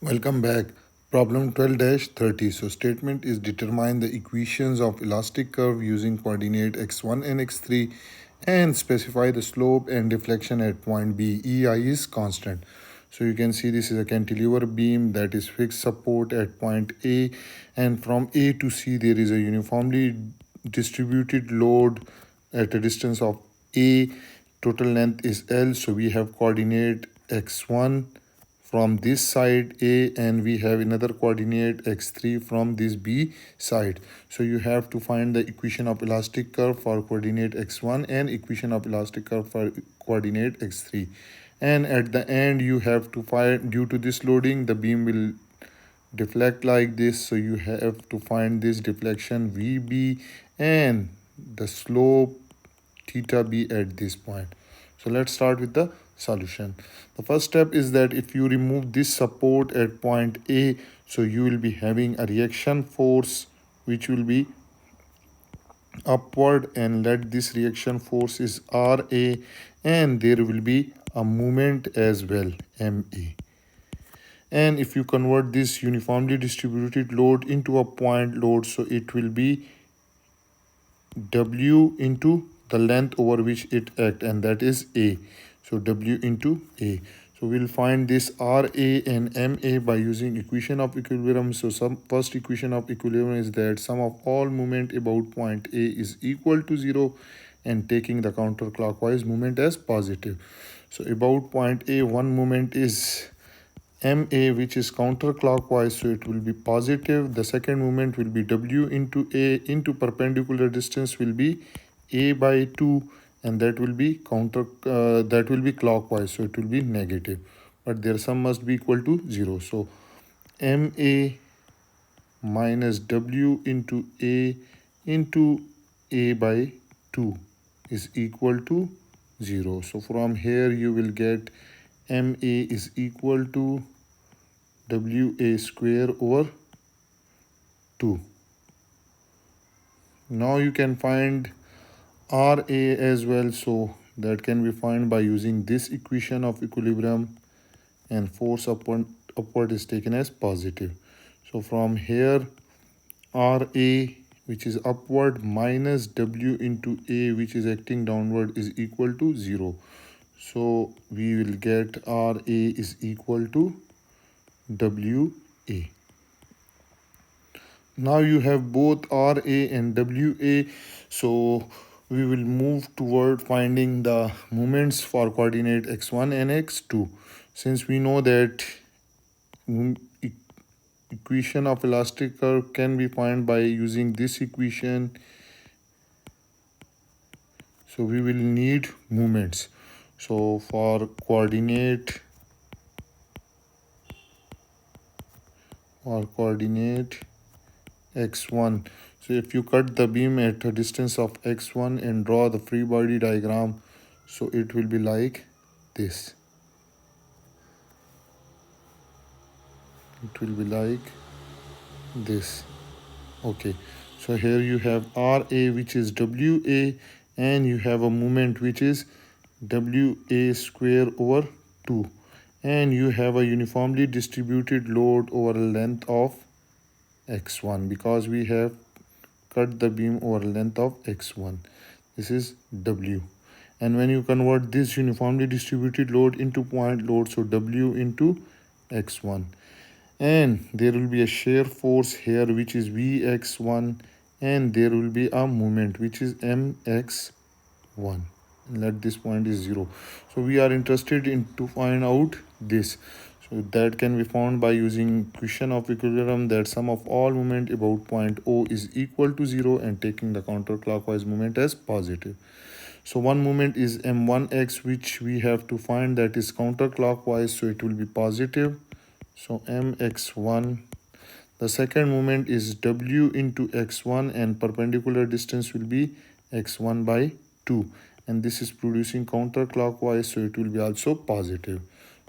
Welcome back. Problem 12-30. So statement is determine the equations of elastic curve using coordinate x1 and x3 and specify the slope and deflection at point B. EI is constant. So you can see this is a cantilever beam that is fixed support at point A, and from A to C there is a uniformly distributed load at a distance of A. Total length is L, so we have coordinate x1 from this side A, and we have another coordinate x3 from this B side. So you have to find the equation of elastic curve for coordinate x1 and equation of elastic curve for coordinate x3. And at the end you have to find, due to this loading, the beam will deflect like this. So you have to find this deflection VB and the slope theta B at this point. So let's start with the solution. The first step is that if you remove this support at point A, so you will be having a reaction force which will be upward, and let this reaction force is RA, and there will be a moment as well, MA. And if you convert this uniformly distributed load into a point load, so it will be W into the length over which it acts, and that is A. So W into A. So we'll find this RA and MA by using equation of equilibrium. So first equation of equilibrium is that sum of all moment about point A is equal to 0, and taking the counterclockwise moment as positive. So about point A, one moment is MA, which is counterclockwise, so it will be positive. The second moment will be W into A into perpendicular distance will be A by 2, and that will be clockwise, so it will be negative. But their sum must be equal to 0. So MA minus W into A by 2 is equal to 0. So from here you will get MA is equal to WA square over 2. Now you can find RA as well, so that can be found by using this equation of equilibrium, and force upward is taken as positive. So from here RA, which is upward, minus W into A, which is acting downward, is equal to 0. So we will get RA is equal to WA. Now you have both RA and WA, so we will move toward finding the moments for coordinate x1 and x2. Since we know that equation of elastic curve can be found by using this equation, so we will need moments. So for coordinate x1, so if you cut the beam at a distance of x1 and draw the free body diagram, so it will be like this. It will be like this. Okay, so here you have RA, which is WA, and you have a moment which is WA square over 2, and you have a uniformly distributed load over a length of x1 because we have cut the beam over a length of x1. This is W. And when you convert this uniformly distributed load into point load, so W into x1, and there will be a shear force here which is Vx1, and there will be a moment which is Mx1. Let this point is 0. So we are interested in to find out this. So that can be found by using equation of equilibrium, that sum of all moment about point O is equal to 0, and taking the counterclockwise moment as positive. So one moment is M1x, which we have to find, that is counterclockwise, so it will be positive. So Mx1. The second moment is W into x1, and perpendicular distance will be x1 by 2, and this is producing counterclockwise, so it will be also positive.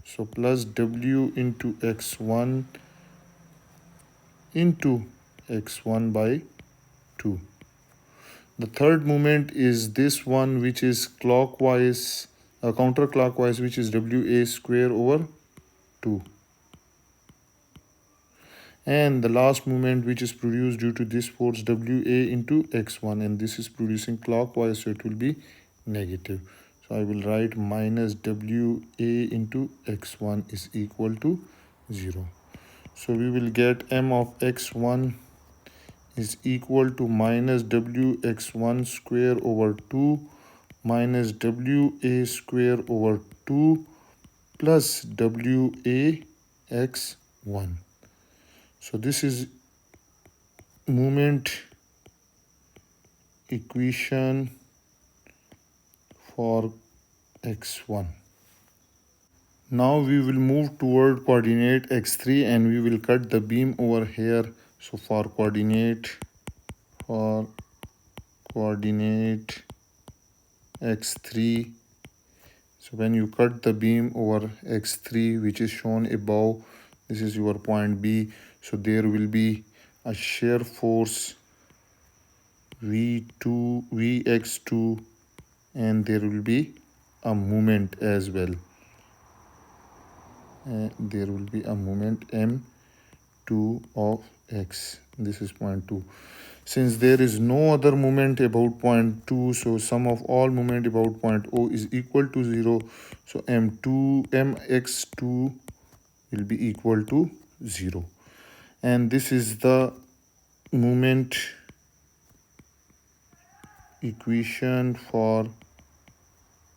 So plus W into x1 into x1 by 2. The third moment is this one, which is clockwise, counterclockwise, which is WA square over 2. and the last moment which is produced due to this force WA into x1, and this is producing clockwise, so it will be negative. So I will write minus WA into x1 is equal to 0. So we will get m of x1 is equal to minus wx1 square over 2 minus WA square over 2 plus WA x1. So this is moment equation for x1. Now we will move toward coordinate x3 and we will cut the beam over here. So for coordinate x3, so when you cut the beam over x3 which is shown above, this is your point B, so there will be a shear force V2 Vx2 and there will be a moment as well. There will be a moment m2 of x. This is point 2. Since there is no other moment about point 2, so sum of all moment about point O is equal to 0. So mx2 will be equal to 0. And this is the moment equation for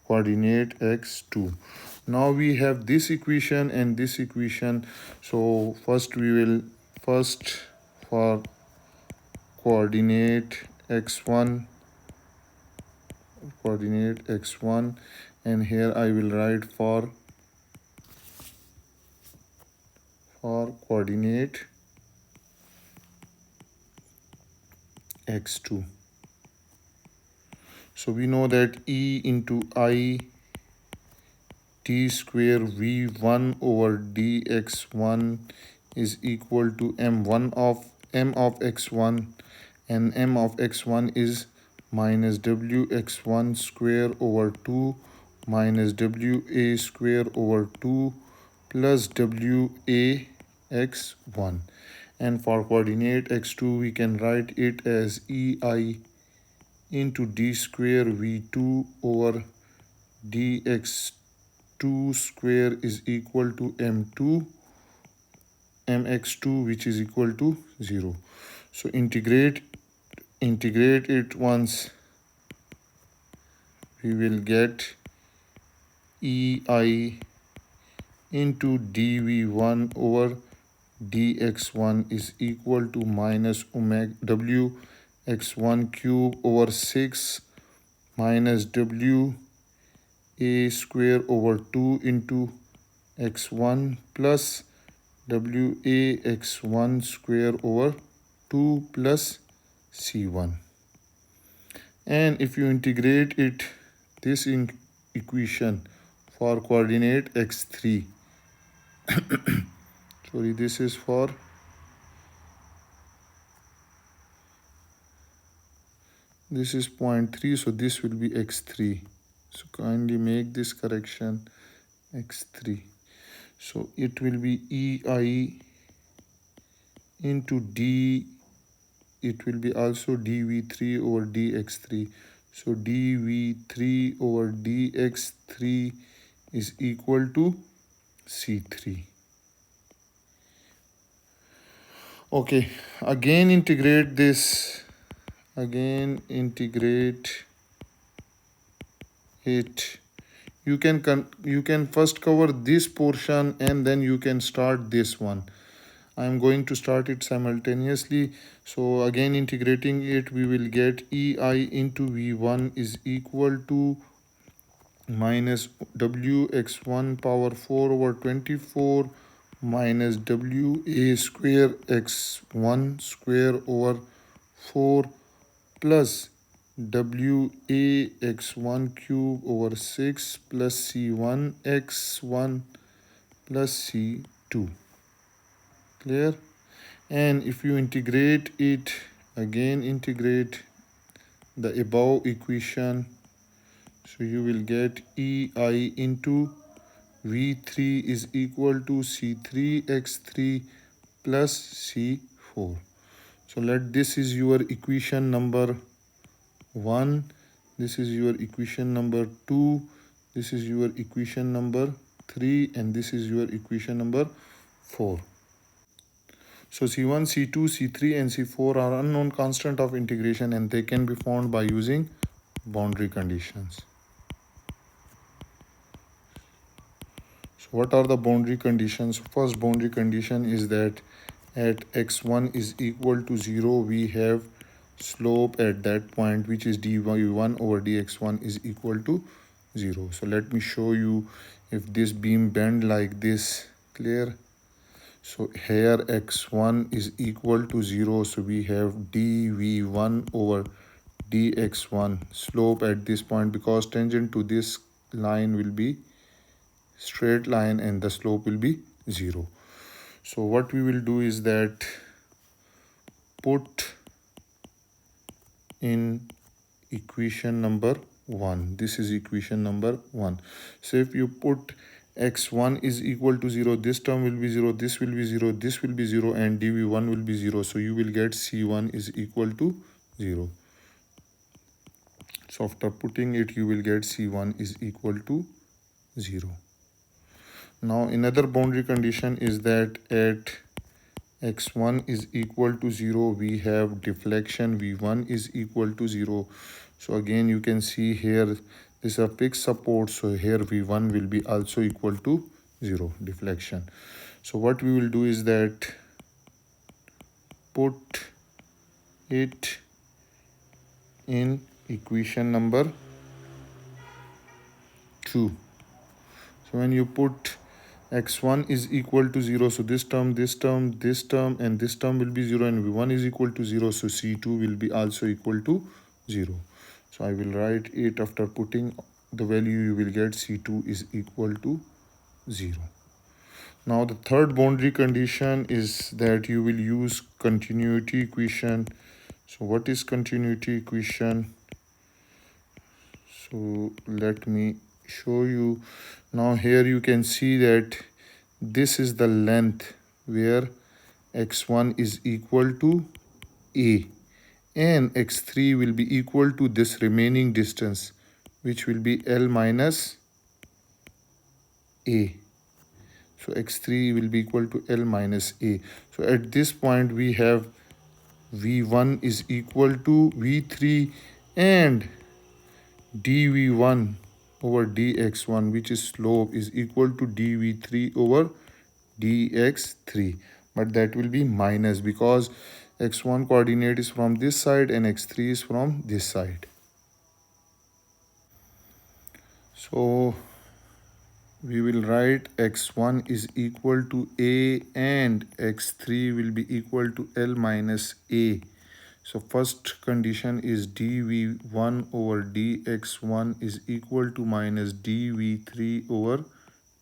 coordinate x2. Now we have this equation and this equation. So first for coordinate x1, and here I will write for coordinate x2. So we know that E into I t square v1 over dx1 is equal to m of x1, and m of x1 is minus wx1 square over 2 minus wa square over 2 plus wa x1. And for coordinate x2 we can write it as ei into d square v2 over dx2 square is equal to mx2 which is equal to 0. So integrate it once, we will get ei into dv1 over dx1 is equal to minus wx1 cube over 6 minus wa square over 2 into x1 plus wa x1 square over 2 plus c1. And if you integrate it, this equation for coordinate x3 sorry, this is for this is 0.3, so this will be x3. So kindly make this correction x3. So it will be ei into d, it will be also dv3 over dx3. So dv3 over dx3 is equal to c3. Okay, again integrate this, it. You can first cover this portion and then you can start this one. I am going to start it simultaneously. So again integrating it, we will get ei into v1 is equal to minus wx1 power 4 over 24 minus wa square x1 square over 4 plus wa x1 cube over 6 plus c1 x1 plus c2. Clear? And if you integrate it, again integrate the above equation, so you will get ei into v3 is equal to c3 x3 plus C4. So let this is your equation number 1, this is your equation number 2, this is your equation number 3, and this is your equation number 4. So C1, C2, C3 and C4 are unknown constant of integration and they can be found by using boundary conditions. So what are the boundary conditions? First boundary condition is that at x1 is equal to 0, we have slope at that point which is dy1 over dx1 is equal to 0. So let me show you if this beam bend like this. Clear? So here x1 is equal to 0, so we have dv1 over dx1 slope at this point, because tangent to this line will be straight line and the slope will be 0. So what we will do is that put in equation number 1. This is equation number 1. So if you put x1 is equal to 0, this term will be 0, this will be 0, this will be 0, and dv1 will be 0. So you will get c1 is equal to 0. So after putting it, you will get c1 is equal to 0. Now another boundary condition is that at x1 is equal to 0, we have deflection v1 is equal to 0. So again you can see here this is a fixed support, so here v1 will be also equal to 0 deflection. So what we will do is that put it in equation number 2. So when you put x1 is equal to 0, so this term, this term, this term and this term will be 0, and v1 is equal to 0, so c2 will be also equal to 0. So I will write it after putting the value, you will get c2 is equal to 0. Now the third boundary condition is that you will use continuity equation. So what is continuity equation? So let me show you. Now here you can see that this is the length where x1 is equal to a and x3 will be equal to this remaining distance, which will be L minus a. So x3 will be equal to L minus a. So at this point we have v1 is equal to v3 and dv1 over dx1, which is slope, is equal to dv3 over dx3, but that will be minus because x1 coordinate is from this side and x3 is from this side. So we will write x1 is equal to a and x3 will be equal to L minus a. So first condition is dv1 over dx1 is equal to minus dv3 over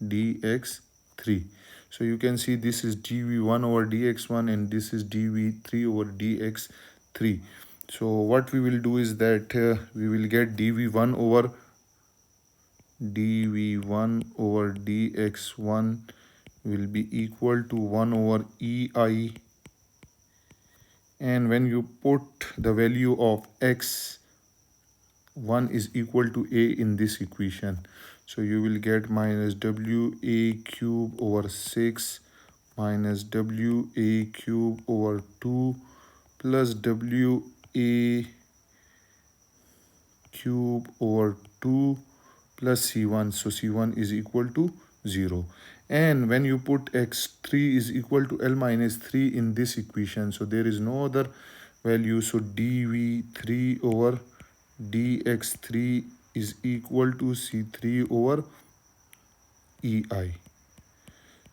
dx3. So you can see this is dv1 over dx1 and this is dv3 over dx3. So what we will do is that we will get dv1 over dx1 will be equal to 1 over ei, and when you put the value of x1 is equal to a in this equation, so you will get minus wa cube over 6 minus wa cube over 2 plus wa cube over 2 plus c1. So c1 is equal to 0. And when you put x3 is equal to L minus 3 in this equation, so there is no other value, so dv3 over dx3 is equal to c3 over ei.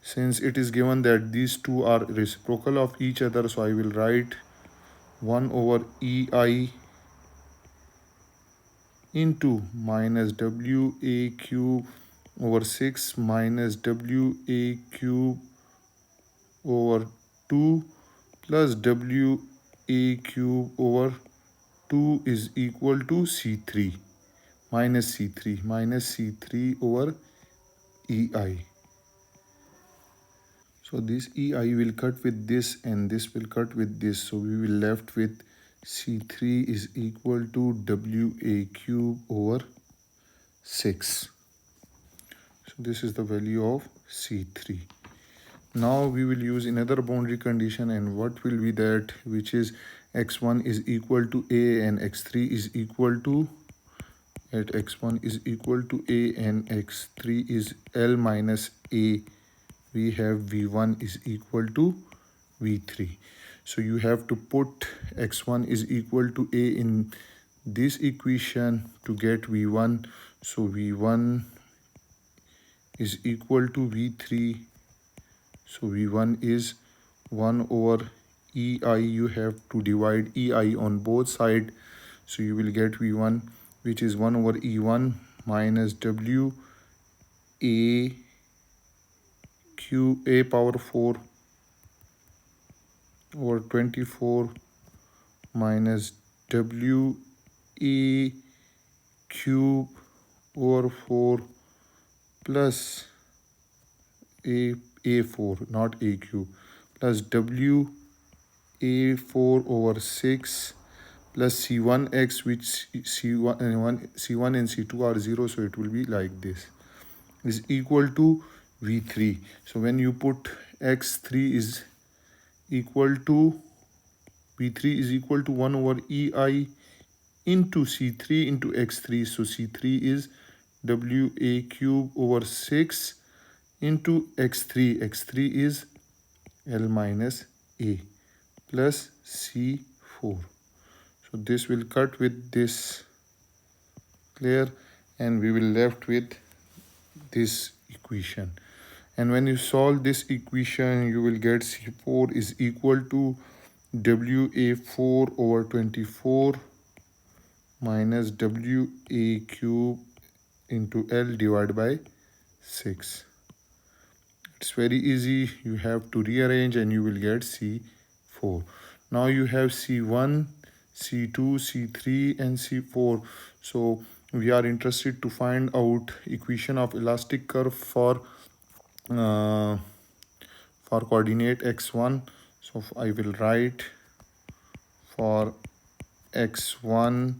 Since it is given that these two are reciprocal of each other, so I will write 1 over ei into minus wa cube over 6 minus wa cube over 2 plus wa cube over 2 is equal to c3 minus c3 over ei. So So this EI will cut with this and this will cut with this. So we will left with C3 is equal to WA cube over 6. So this is the value of C3. Now we will use another boundary condition, and what will be that, which is x1 is equal to A and x3 is equal to, at x1 is equal to A and x3 is L minus A. We have V1 is equal to V3. So you have to put x1 is equal to A in this equation to get V1. So V1 is equal to V3. So V1 is 1 over EI. You have to divide EI on both sides. So you will get V1, which is 1 over E1 minus W A Q A power 4 over 24 minus W A cube over 4 plus A4, not A cube, plus W A4 over 6 plus C1x, which C1 and C2 are 0, so it will be like this, is equal to V3. So when you put x3 is equal to V3 is equal to 1 over EI into C3 into x3. So C3 is WA cube over 6 into x3. x3 is L minus A plus C4. So this will cut with this, clear, and we will left with this equation. And when you solve this equation, you will get C4 is equal to WA4 over 24 minus WA cube into L divided by 6. It's very easy. You have to rearrange and you will get C4. Now you have C1, C2, C3 and C4. So we are interested to find out equation of elastic curve for coordinate x1. So I will write for x1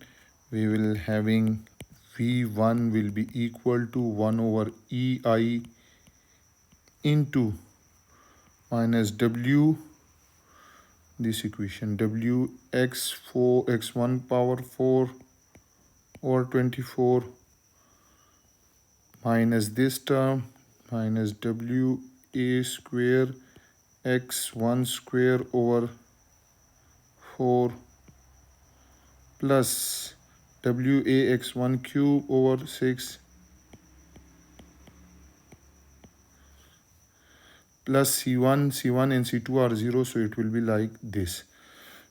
we will having V1 will be equal to 1 over EI into minus W, this equation W x4 x1 power 4 over 24 minus this term minus WA square x1 square over 4 plus WA x1 cube over 6 plus C1 and C2 are 0, so it will be like this.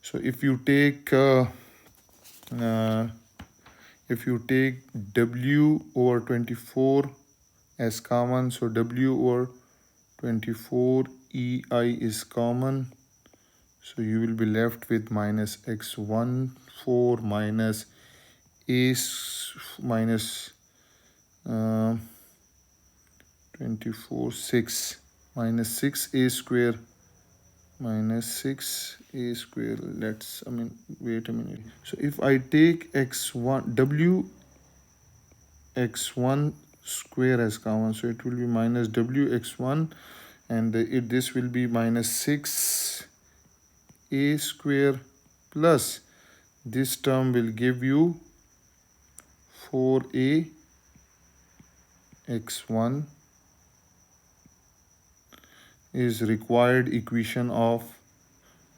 So if you take W over 24 as common, so W over 24 EI is common, so you will be left with minus x1 4 minus A minus 24 6 minus 6A square minus 6A square. Wait a minute. So if I take x1 W x1 square as common, so it will be minus W x1 and this will be minus 6A square plus this term will give you 4A x1 is required equation of,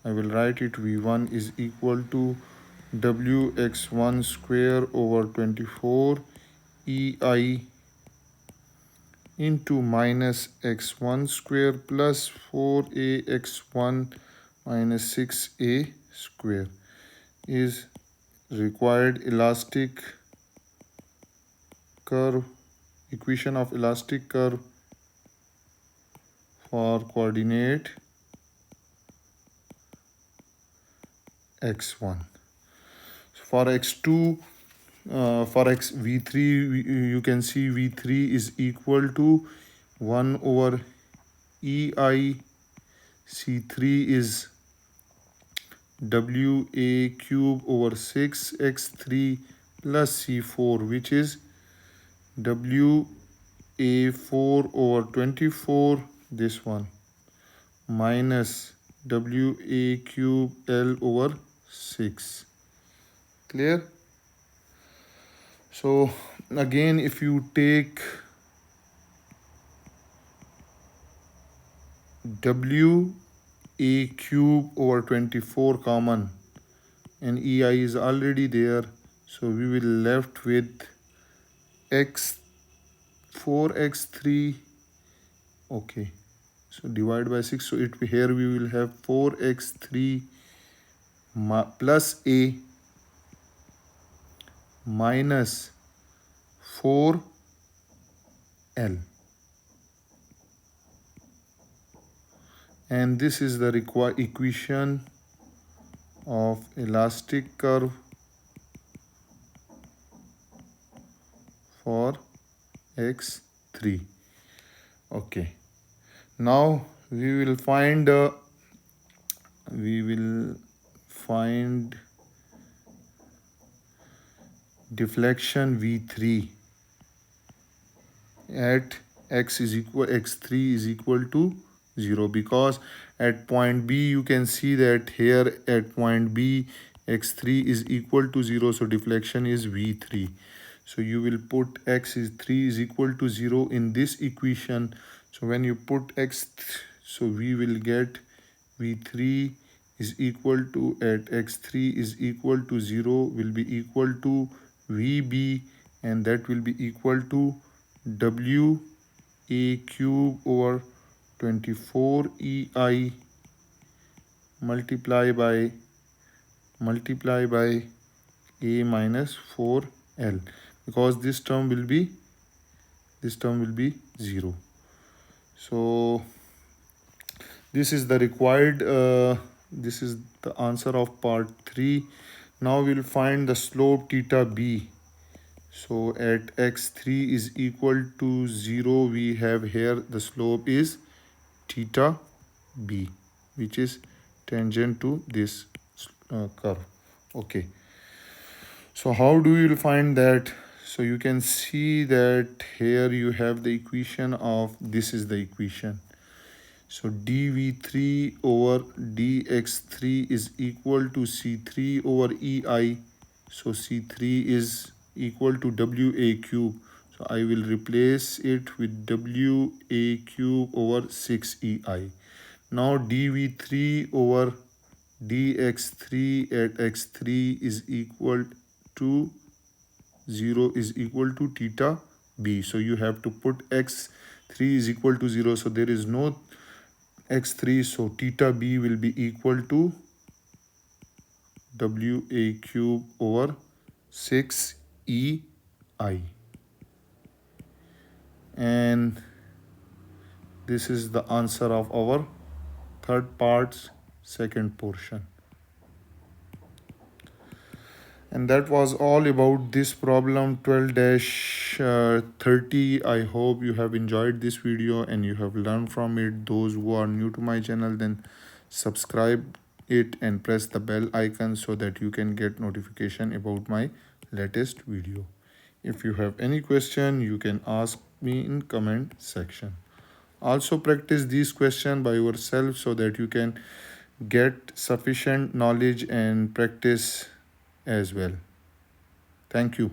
I will write it, V1 is equal to Wx1 square over 24 EI into minus x1 square plus 4A x1 minus 6A square is required elastic curve, equation of elastic curve for coordinate x1. So for x2, for V3, you can see V3 is equal to 1 over EI C3 is WA cube over 6x3 plus C4, which is WA4 over 24, this one, minus WA cube L over 6. Clear? So again, if you take WA cube over 24 common and EI is already there, so we will left with x 4x3. Okay, so divide by 6, so here we will have 4x3 plus a minus 4L, and this is the required equation of elastic curve for x3. Okay, now we will find deflection V3 at x3 is equal to 0, because at point B you can see that here at point B x3 is equal to 0, so deflection is V3. So you will put x3 is equal to 0 in this equation. So when you put so we will get V3 is equal to, at x3 is equal to 0, will be equal to VB, and that will be equal to WA cube over 24 EI multiply by A minus 4L, because this term will be 0. So this is the required this is the answer of part 3. Now we'll find the slope theta b. So at x3 is equal to 0, we have here the slope is theta b, which is tangent to this curve. Okay, so how do you find that? So you can see that here you have the equation of, this is the equation. So dv3 over dx3 is equal to c3 over ei. So c3 is equal to WA cube. So I will replace it with WA cube over 6EI. Now dv3 over dx3 at x3 is equal to 0 is equal to theta b. So you have to put x3 is equal to 0. So there is no x3. So theta b will be equal to WA cube over 6EI. And this is the answer of our third part's second portion. And that was all about this problem 12-30. I hope you have enjoyed this video and you have learned from it. Those who are new to my channel, then subscribe it and press the bell icon so that you can get notification about my latest video. If you have any question, you can ask me in comment section. Also practice these questions by yourself so that you can get sufficient knowledge and practice as well. Thank you.